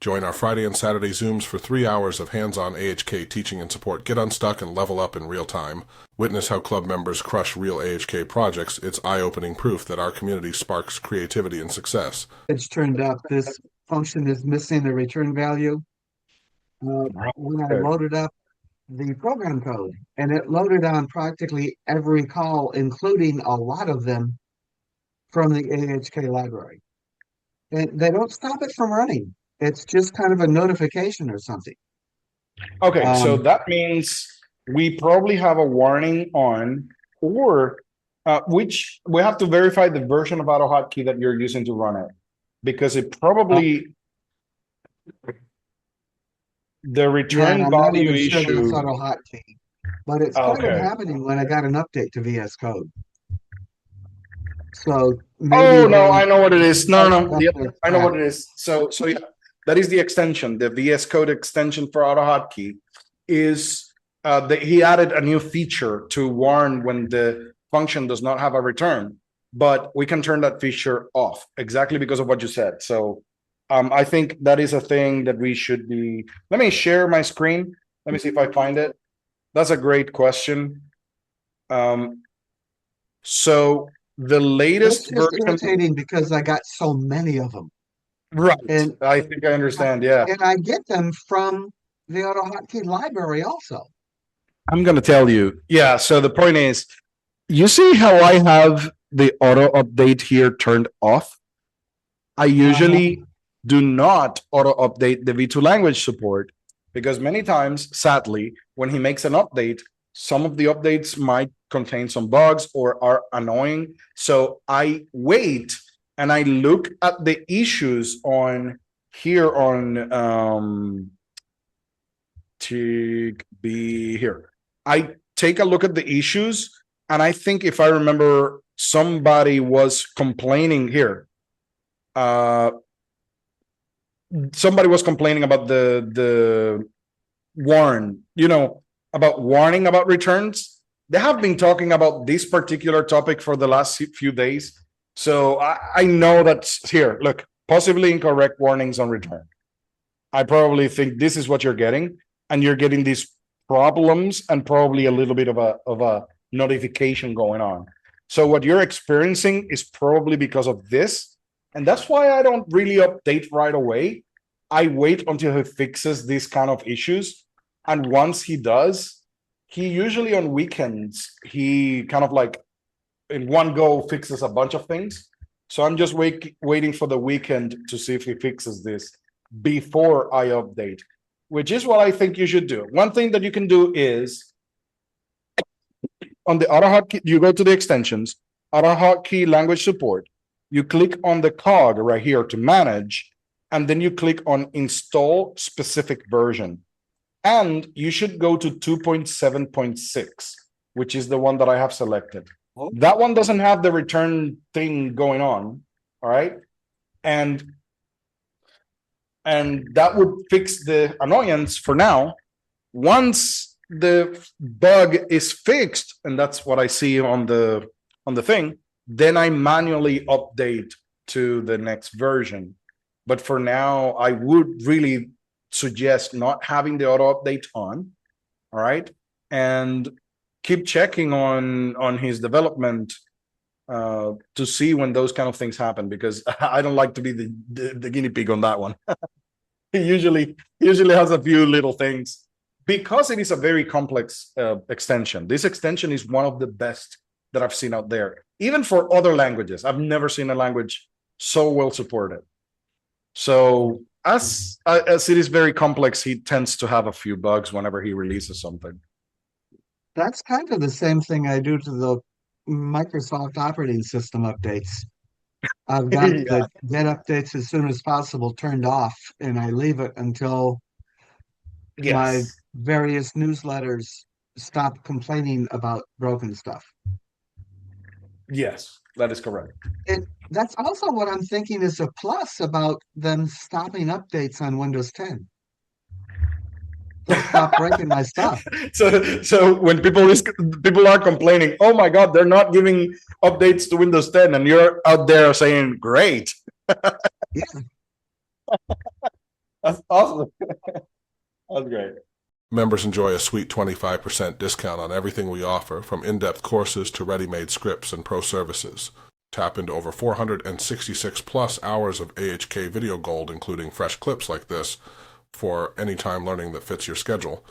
Join our Friday and Saturday Zooms for 3 hours of hands-on AHK teaching and support. Get unstuck and level up in real time. Witness how club members crush real AHK projects. It's eye-opening proof that our community sparks creativity and success. It's turned up. This function is missing the return value. When I loaded up the program code, and it loaded on practically every call, including a lot of them from the AHK library. And they don't stop it from running. It's just kind of a notification or something. Okay, so that means we probably have a warning on, or which we have to verify the version of AutoHotkey that you're using to run it, because it probably the return I'm value not even sure issue. that's AutoHotkey, but it started happening when I got an update to VS Code. So maybe no, I know what it is. No. Yep, I know crap. what it is. So yeah, that is the extension. The VS Code extension for AutoHotkey is that he added a new feature to warn when the function does not have a return, but we can turn that feature off exactly because of what you said. So I think that is a thing that we should be. Let me share my screen. Let me see if I find it. That's a great question. So the latest It's just version, irritating because I got so many of them. right? And I think I understand. Yeah, and I get them from the AutoHotkey library also. I'm gonna tell you. Yeah. So the point is, you see how I have the auto update here turned off? I usually do not auto update the V2 language support because many times, sadly, when he makes an update, some of the updates might contain some bugs or are annoying. So I wait and I look at the issues on here on TB here. I take a look at the issues, and I think if I remember, somebody was complaining here. Somebody was complaining about the warn, about warning about returns. They have been talking about this particular topic for the last few days. So I know that's here. Look, possibly incorrect warnings on return. I probably think this is what you're getting, and you're getting these problems and probably a little bit of a notification going on. So what you're experiencing is probably because of this. And that's why I don't really update right away. I wait until he fixes these kind of issues. And once he does, he usually on weekends, he kind of like in one go fixes a bunch of things. So I'm just waiting for the weekend to see if he fixes this before I update, which is what I think you should do. One thing that you can do is on the AutoHotkey, you go to the extensions, AutoHotkey language support. You click on the cog right here to manage, and then you click on install specific version. And you should go to 2.7.6, which is the one that I have selected. That one doesn't have the return thing going on, all right? And that would fix the annoyance for now. Once the bug is fixed, and that's what I see on the thing, then I manually update to the next version. But for now, I would really suggest not having the auto update on, all right? And keep checking on his development to see when those kind of things happen, because I don't like to be the guinea pig on that one. He usually has a few little things because it is a very complex extension. This extension is one of the best that I've seen out there, even for other languages. I've never seen a language so well supported. So as it is very complex, he tends to have a few bugs whenever he releases something. That's kind of the same thing I do to the Microsoft operating system updates. I've got the get updates as soon as possible turned off, and I leave it until my various newsletters stop complaining about broken stuff. Yes, that is correct. That's also what I'm thinking is a plus about them stopping updates on Windows 10. They'll stop breaking my stuff. So when people are complaining, oh my God, they're not giving updates to Windows 10, and you're out there saying, great. Yeah. That's awesome. That's great. Members enjoy a sweet 25% discount on everything we offer, from in-depth courses to ready-made scripts and pro services. Tap into over 466 plus hours of AHK video gold, including fresh clips like this, for anytime learning that fits your schedule.